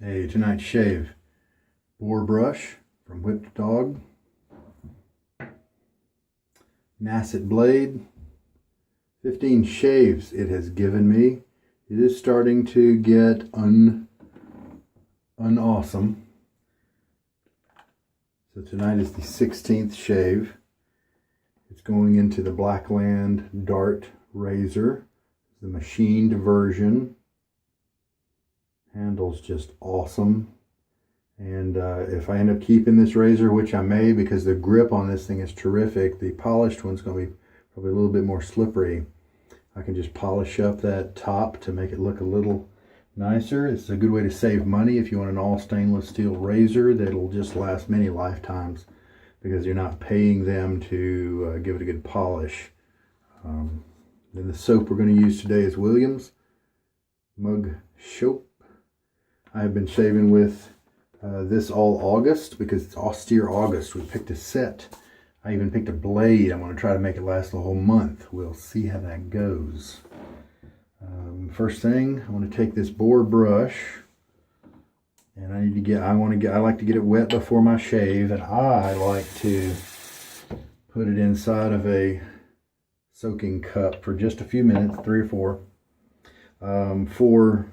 Hey, tonight's shave. Boar brush from Whipped Dog. Nacet blade. 15 shaves it has given me. It is starting to get unawesome. So tonight is the 16th shave. It's going into the Blackland Dart razor, the machined version. Handle's just awesome. And if I end up keeping this razor, which I may because the grip on this thing is terrific, the polished one's going to be probably a little bit more slippery. I can just polish up that top to make it look a little nicer. It's a good way to save money if you want an all stainless steel razor that'll just last many lifetimes because you're not paying them to give it a good polish. Then the soap we're going to use today is Williams Mug Soap. I have been shaving with this all August because it's Austere August. We picked a set. I even picked a blade. I'm going to try to make it last the whole month. We'll see how that goes. First thing, I want to take this Boar brush, and I like to get it wet before my shave, and I like to put it inside of a soaking cup for just a few minutes, 3 or 4. For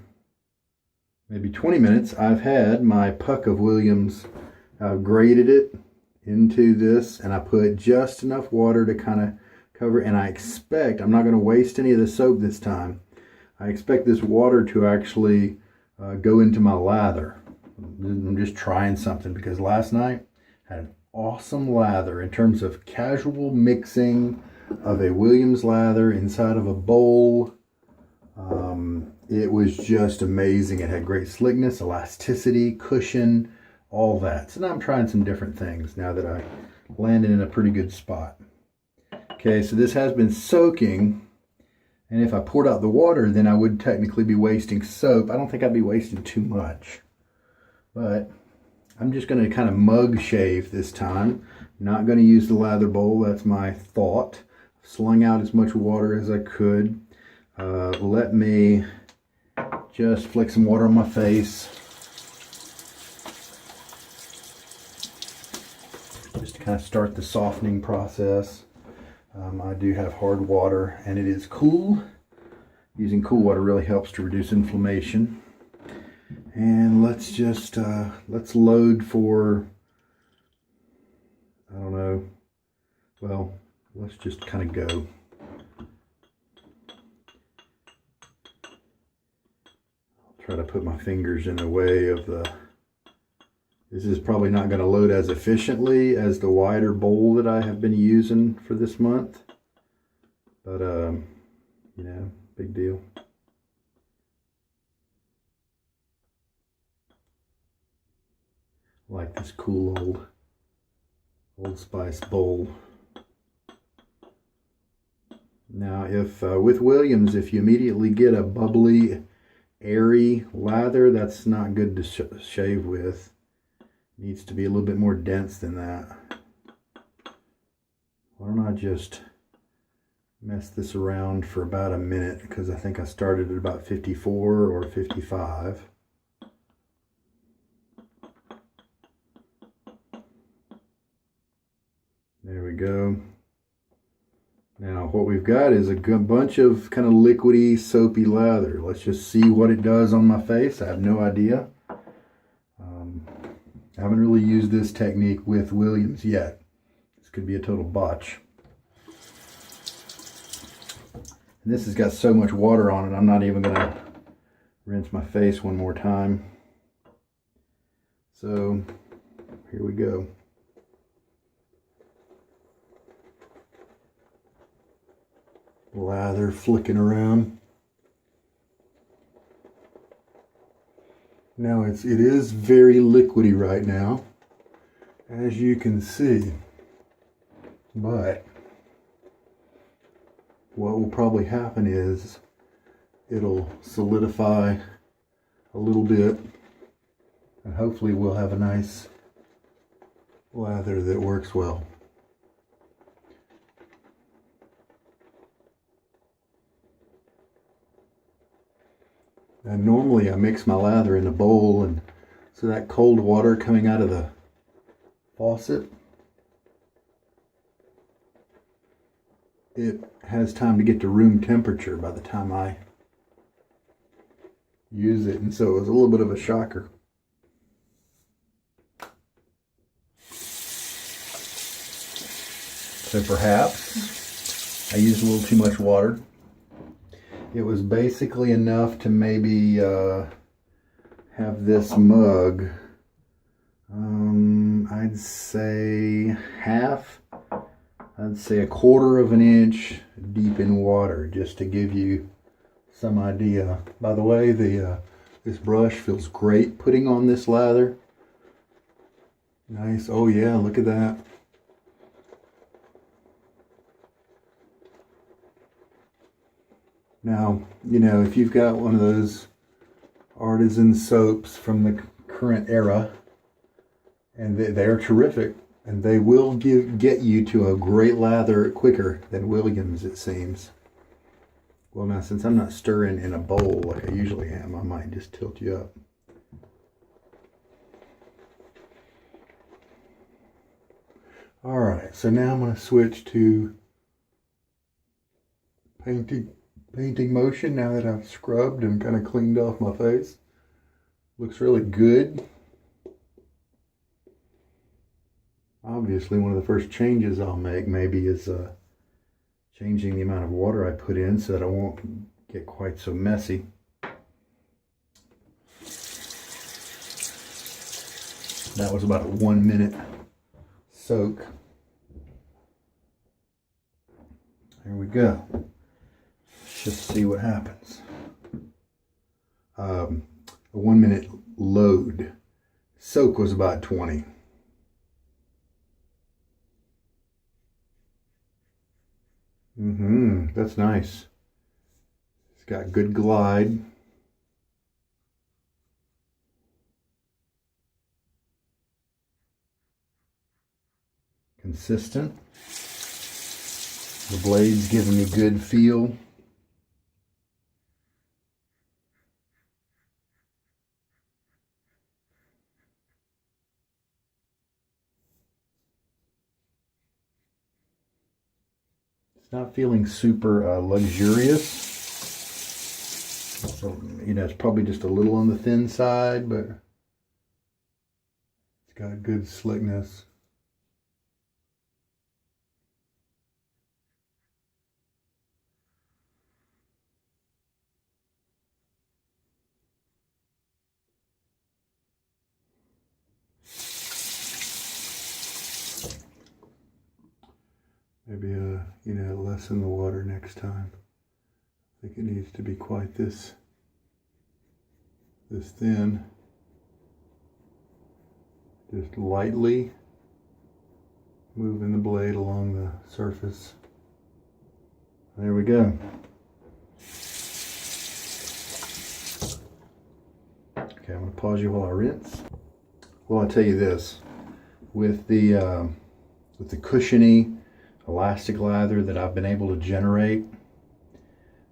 maybe 20 minutes, I've had my puck of Williams. I've grated it into this, and I put just enough water to kind of cover, and I expect, I'm not going to waste any of the soap this time. I expect this water to actually go into my lather. I'm just trying something because last night I had an awesome lather in terms of casual mixing of a Williams lather inside of a bowl. It was just amazing. It had great slickness, elasticity, cushion, all that. So now I'm trying some different things now that I landed in a pretty good spot. Okay, so this has been soaking, and if I poured out the water, then I would technically be wasting soap. I don't think I'd be wasting too much, but I'm just going to kind of mug shave this time. Not going to use the lather bowl. That's my thought. Slung out as much water as I could. Let me just flick some water on my face. Just to kind of start the softening process. I do have hard water and it is cool. Using cool water really helps to reduce inflammation. And let's just, let's load for, I don't know, well, let's just kind of go. Try to put my fingers in the way of this is probably not going to load as efficiently as the wider bowl that I have been using for this month, but you know, big deal. I like this cool Old Spice bowl. Now if with Williams, if you immediately get a bubbly airy lather, that's not good to shave with. It needs to be a little bit more dense than that. Why don't I just mess this around for about a minute, because I think I started at about 54 or 55. There we go. Now what we've got is a good bunch of kind of liquidy, soapy lather. Let's just see what it does on my face. I have no idea. I haven't really used this technique with Williams yet. This could be a total botch. And this has got so much water on it, I'm not even going to rinse my face one more time. So here we go. Lather flicking around. Now it is very liquidy right now, as you can see, but what will probably happen is it'll solidify a little bit, and hopefully we'll have a nice lather that works well. And normally I mix my lather in a bowl and So that cold water coming out of the faucet, it has time to get to room temperature by the time I use it, and so it was a little bit of a shocker. So perhaps I used a little too much water. It was basically enough to maybe have this mug, I'd say a quarter of an inch deep in water, just to give you some idea. By the way, this brush feels great putting on this lather. Nice. Oh yeah, look at that. Now, you know, if you've got one of those artisan soaps from the current era, and they're terrific, and they will get you to a great lather quicker than Williams, it seems. Well, now, since I'm not stirring in a bowl like I usually am, I might just tilt you up. All right, so now I'm going to switch to painting motion now that I've scrubbed and kind of cleaned off my face. Looks really good. Obviously, one of the first changes I'll make maybe is changing the amount of water I put in so that I won't get quite so messy. That was about a 1 minute soak. There we go. Let's just see what happens. A 1 minute load. Soak was about 20. That's nice. It's got good glide. Consistent. The blade's giving me good feel. Not feeling super luxurious. So, you know, it's probably just a little on the thin side, but it's got good slickness. Maybe, you know, lessen the water next time. I think it needs to be quite this thin. Just lightly moving the blade along the surface. There we go. Okay, I'm going to pause you while I rinse. Well, I'll tell you this. With the cushiony elastic lather that I've been able to generate,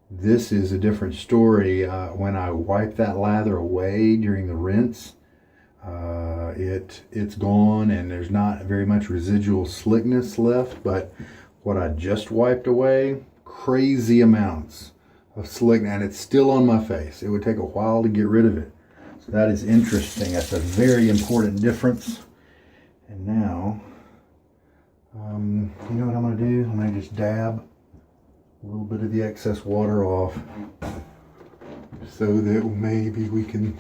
this is a different story. When I wipe that lather away during the rinse, it's gone and there's not very much residual slickness left, but what I just wiped away, crazy amounts of slickness, and it's still on my face. It would take a while to get rid of it. So that is interesting. That's a very important difference. And now, you know what I'm going to do? I'm going to just dab a little bit of the excess water off so that maybe we can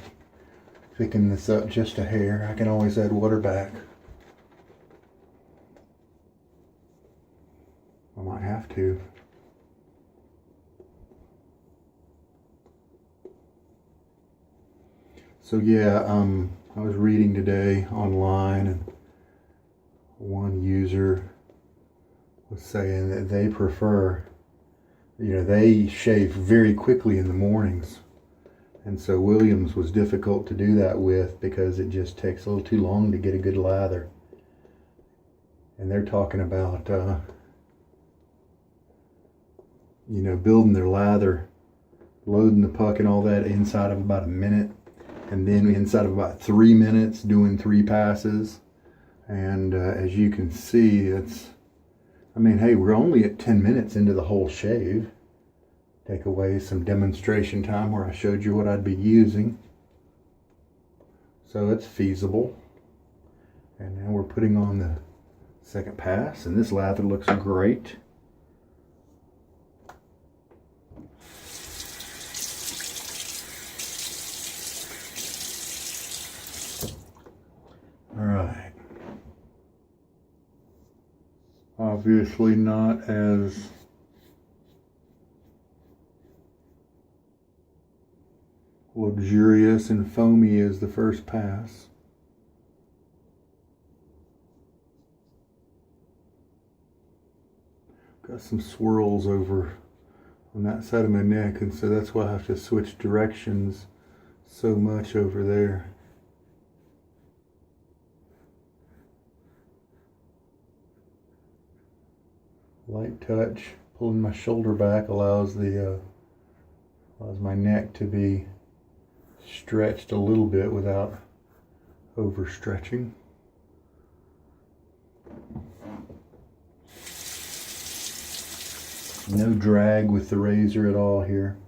thicken this up just a hair. I can always add water back. I might have to. So yeah, I was reading today online, and one user was saying that they prefer, you know, they shave very quickly in the mornings, and so Williams was difficult to do that with because it just takes a little too long to get a good lather. And they're talking about you know, building their lather, loading the puck and all that inside of about a minute. and then inside of about 3 minutes doing 3 passes. And as you can see, I mean, hey, we're only at 10 minutes into the whole shave. Take away some demonstration time where I showed you what I'd be using. So it's feasible. And now we're putting on the second pass, and this lather looks great. All right. Obviously not as luxurious and foamy as the first pass. Got some swirls over on that side of my neck, and so that's why I have to switch directions so much over there. Light touch, pulling my shoulder back allows my neck to be stretched a little bit without overstretching. No drag with the razor at all here.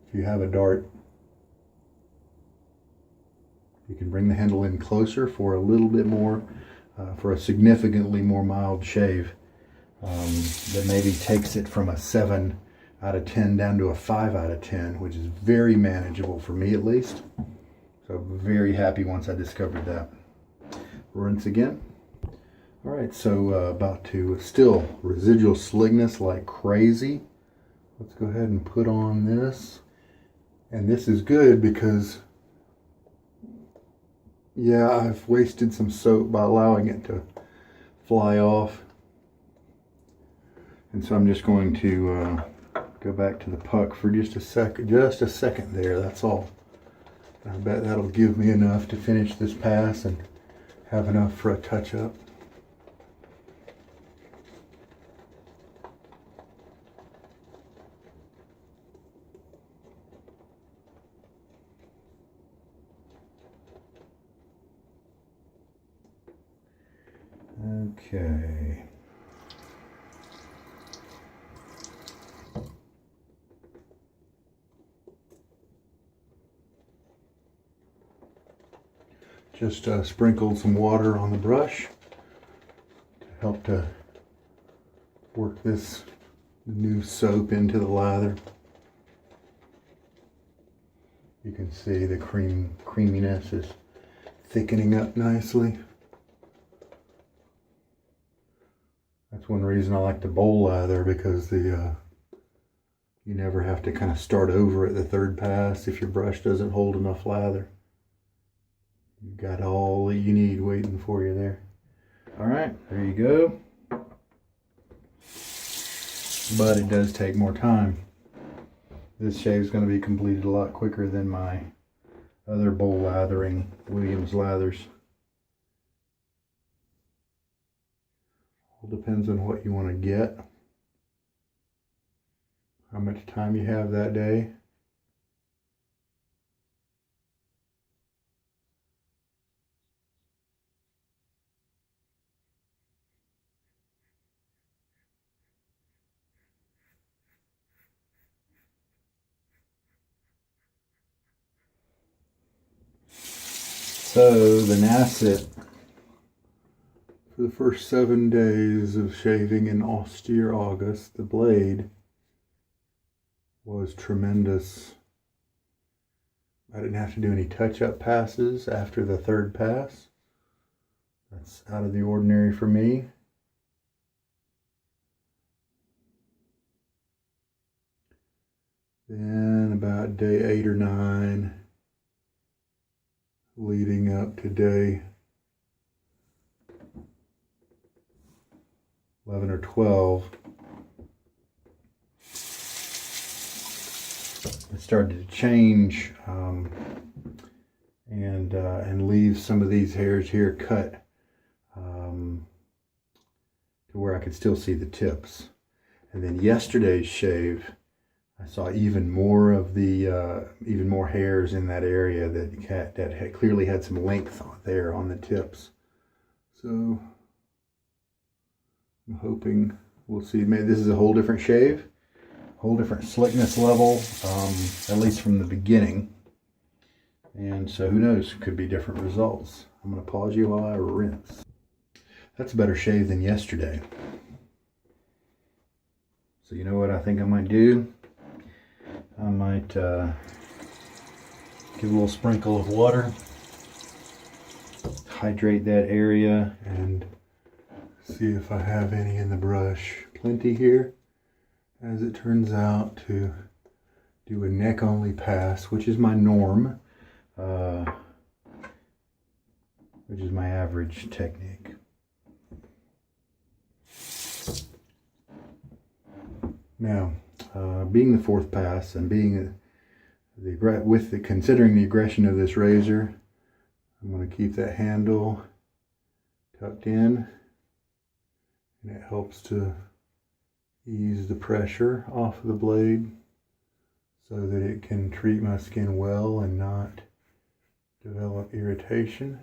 If you have a dart, you can bring the handle in closer for a little bit more, for a significantly more mild shave that maybe takes it from a 7 out of 10 down to a 5 out of 10, which is very manageable for me at least. So very happy once I discovered that. Rinse again. All right, so about to still residual slickness like crazy. Let's go ahead and put on this. And this is good because, yeah, I've wasted some soap by allowing it to fly off. And so I'm just going to go back to the puck for just a second there, that's all. I bet that'll give me enough to finish this pass and have enough for a touch-up. Okay. Just sprinkled some water on the brush to help to work this new soap into the lather. You can see the creaminess is thickening up nicely. That's one reason I like the bowl lather, because you never have to kind of start over at the third pass if your brush doesn't hold enough lather. You've got all that you need waiting for you there. All right, there you go. But it does take more time. This shave is going to be completed a lot quicker than my other bowl lathering Williams lathers. All depends on what you want to get, how much time you have that day. So the Nacet, for the first 7 days of shaving in austere August, the blade was tremendous. I didn't have to do any touch-up passes after the third pass. That's out of the ordinary for me. Then about day 8 or 9, leading up to day 11 or 12, it started to change and leave some of these hairs here cut to where I could still see the tips. And then yesterday's shave, I saw even more of the, even more hairs in that area that had clearly had some length there on the tips. So I'm hoping we'll see. Maybe this is a whole different shave, whole different slickness level, at least from the beginning. And so who knows, could be different results. I'm going to pause you while I rinse. That's a better shave than yesterday. So you know what I think I might do? I might give a little sprinkle of water, hydrate that area, and see if I have any in the brush. Plenty here, as it turns out, to do a neck only pass, which is my norm, which is my average technique. Now, being the fourth pass and being considering the aggression of this razor, I'm going to keep that handle tucked in, and it helps to ease the pressure off of the blade so that it can treat my skin well and not develop irritation.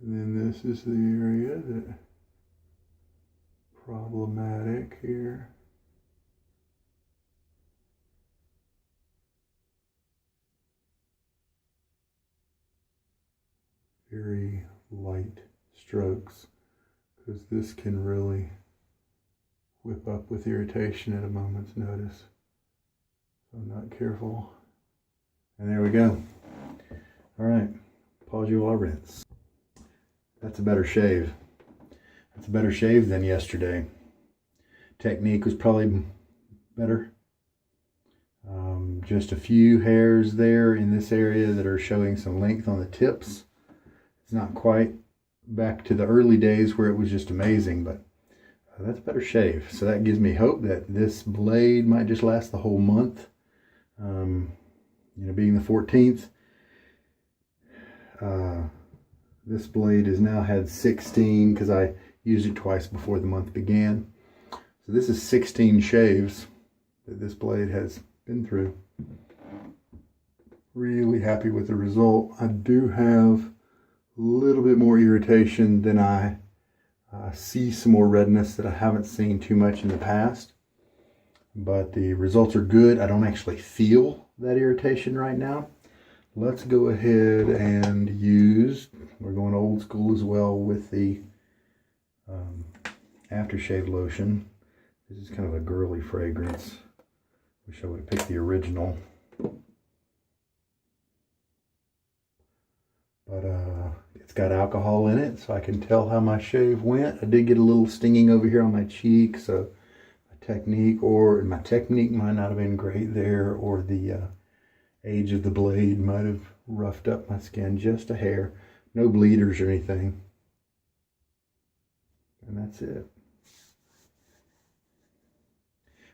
And then this is the area that problematic here. Very light strokes, because this can really whip up with irritation at a moment's notice. So I'm not careful. And there we go. All right, pause you while I rinse. That's a better shave. That's a better shave than yesterday. Technique was probably better. Just a few hairs there in this area that are showing some length on the tips. It's not quite back to the early days where it was just amazing, but that's a better shave. So that gives me hope that this blade might just last the whole month. You know, being the 14th, this blade has now had 16 because I used it twice before the month began. So this is 16 shaves that this blade has been through. Really happy with the result. I do have a little bit more irritation than I see some more redness that I haven't seen too much in the past. But the results are good. I don't actually feel that irritation right now. Let's go ahead and we're going old school as well with the aftershave lotion. This is kind of a girly fragrance. Wish I would have picked the original. But it's got alcohol in it, so I can tell how my shave went. I did get a little stinging over here on my cheek, so my technique might not have been great there, or the age of the blade might have roughed up my skin just a hair. No bleeders or anything. And that's it.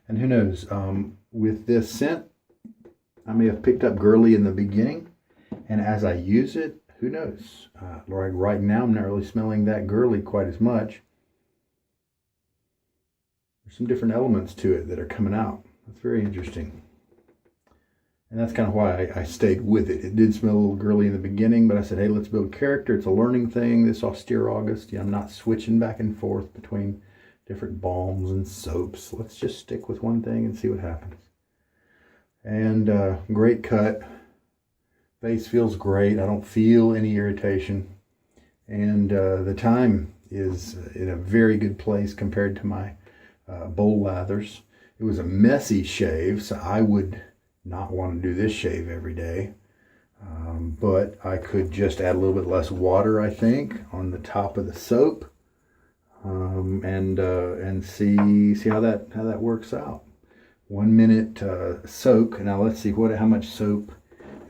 And who knows, with this scent, I may have picked up girly in the beginning, and as I use it, who knows? Right now, I'm not really smelling that girly quite as much. There's some different elements to it that are coming out. That's very interesting. And that's kind of why I stayed with it. It did smell a little girly in the beginning, but I said, hey, let's build character. It's a learning thing. This Austere August, I'm not switching back and forth between different balms and soaps. Let's just stick with one thing and see what happens. And great cut. Face feels great. I don't feel any irritation. And the time is in a very good place compared to my bowl lathers. It was a messy shave, so I would not want to do this shave every day. But I could just add a little bit less water, I think, on the top of the soap, and see how that works out. 1 minute soak. Now let's see how much soap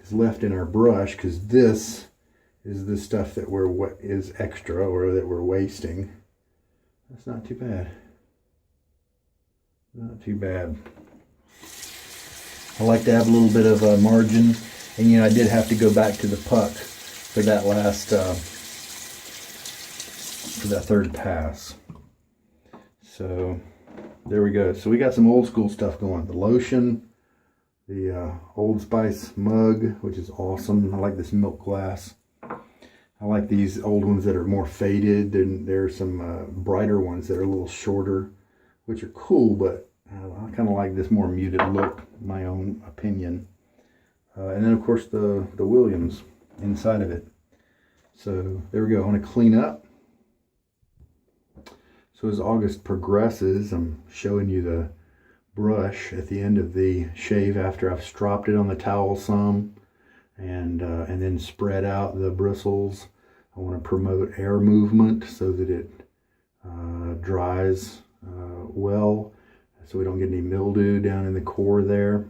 is left in our brush, because this is the stuff that is extra, or that we're wasting. That's not too bad. Not too bad. I like to have a little bit of a margin And you know, I did have to go back to the puck for that last, for that third pass. So there we go. So we got some old school stuff going. The lotion, the Old Spice mug, which is awesome. I like this milk glass. I like these old ones that are more faded. And there are some brighter ones that are a little shorter, which are cool, but I kind of like this more muted look, my own opinion. And then of course the Williams inside of it. So there we go. I want to clean up. So as August progresses, I'm showing you the brush at the end of the shave after I've stropped it on the towel some and then spread out the bristles. I want to promote air movement so that it dries well, so we don't get any mildew down in the core there.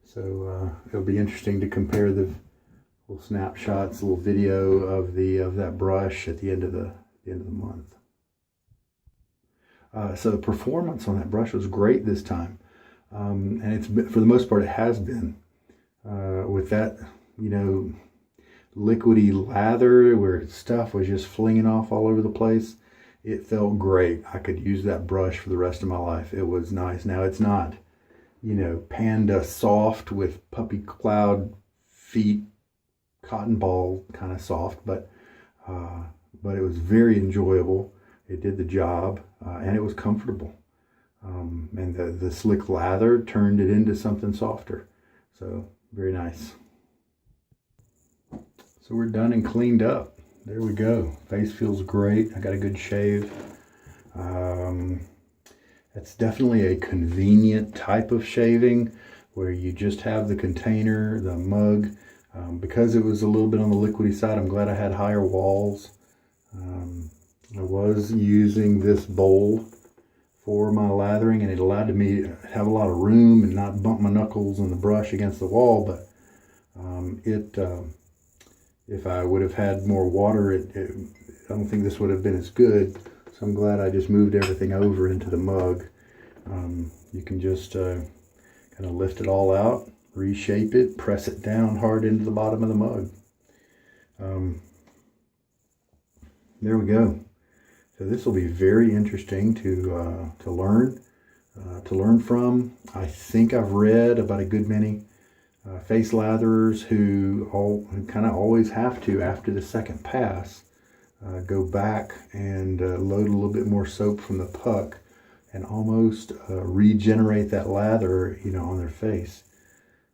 So it'll be interesting to compare the little snapshots, little video of that brush at the end of the month. So the performance on that brush was great this time, and it's been, for the most part, it has been with that, you know, liquidy lather where stuff was just flinging off all over the place. It felt great. I could use that brush for the rest of my life. It was nice. Now it's not, you know, panda soft with puppy cloud feet, cotton ball kind of soft, but it was very enjoyable. It did the job, and it was comfortable. And the slick lather turned it into something softer. So very nice. So we're done and cleaned up. There we go. Face feels great. I got a good shave. It's definitely a convenient type of shaving where you just have the container, the mug. Because it was a little bit on the liquidy side, I'm glad I had higher walls. I was using this bowl for my lathering, and it allowed me to have a lot of room and not bump my knuckles on the brush against the wall. But if I would have had more water, I don't think this would have been as good. So I'm glad I just moved everything over into the mug. You can just kind of lift it all out, reshape it, press it down hard into the bottom of the mug. There we go. So this will be very interesting to learn from. I think I've read about a good many face latherers who kind of always have to, after the second pass, go back and load a little bit more soap from the puck and almost regenerate that lather, you know, on their face.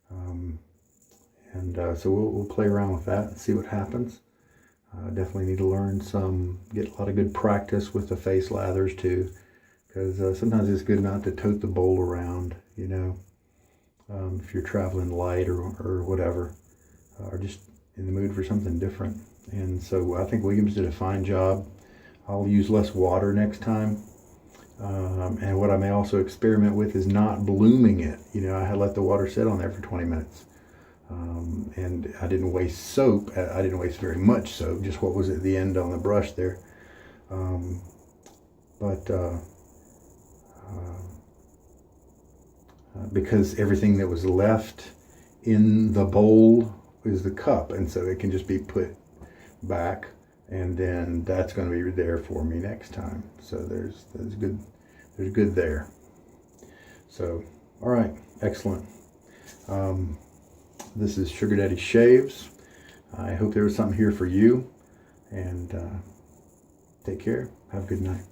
So we'll play around with that and see what happens. Definitely need to learn get a lot of good practice with the face lathers too, because sometimes it's good not to tote the bowl around, you know, if you're traveling light or whatever, or just in the mood for something different. And so I think Williams did a fine job. I'll use less water next time. And what I may also experiment with is not blooming it. You know, I had let the water sit on there for 20 minutes. And I didn't waste soap. I didn't waste very much soap, just what was at the end on the brush there. Because everything that was left in the bowl is the cup, and so it can just be put back, and then that's going to be there for me next time. So there's good there. So all right, excellent. This is Sugar Daddy Shaves. I hope there was something here for you, and take care. Have a good night.